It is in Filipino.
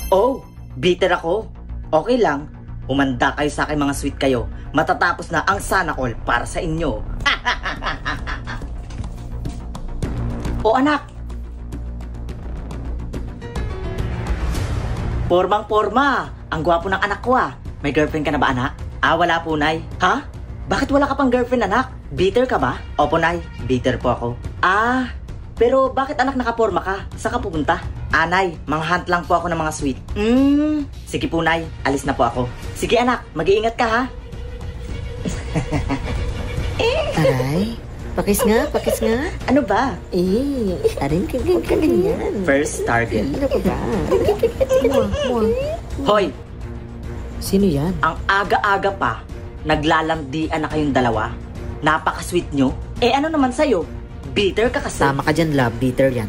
Oh, bitter ako. Okay lang. Humanda kayo sa akin mga sweet kayo. Matatapos na ang sana all para sa inyo. O anak. Pormang-porma. Ang gwapo ng anak ko ah. May girlfriend ka na ba anak? Wala po nay. Ha? Bakit wala ka pang girlfriend anak? Bitter ka ba? Opo nay, bitter po ako. Pero bakit anak nakaporma ka? Saan ka pupunta? Nay, manghunt lang po ako ng mga sweet. Sige po nay, alis na po ako. Sige anak, mag-iingat ka ha. Aray, pakis nga. Ano ba? Arin ka ganyan. First target. Ano ka ba? Mua. Hoy, Sino yan? ang aga-aga pa, naglalandian na kayong dalawa. Napaka-sweet nyo. Ano naman sa'yo? Bitter ka kasi. Tama ka dyan, love. Bitter yan.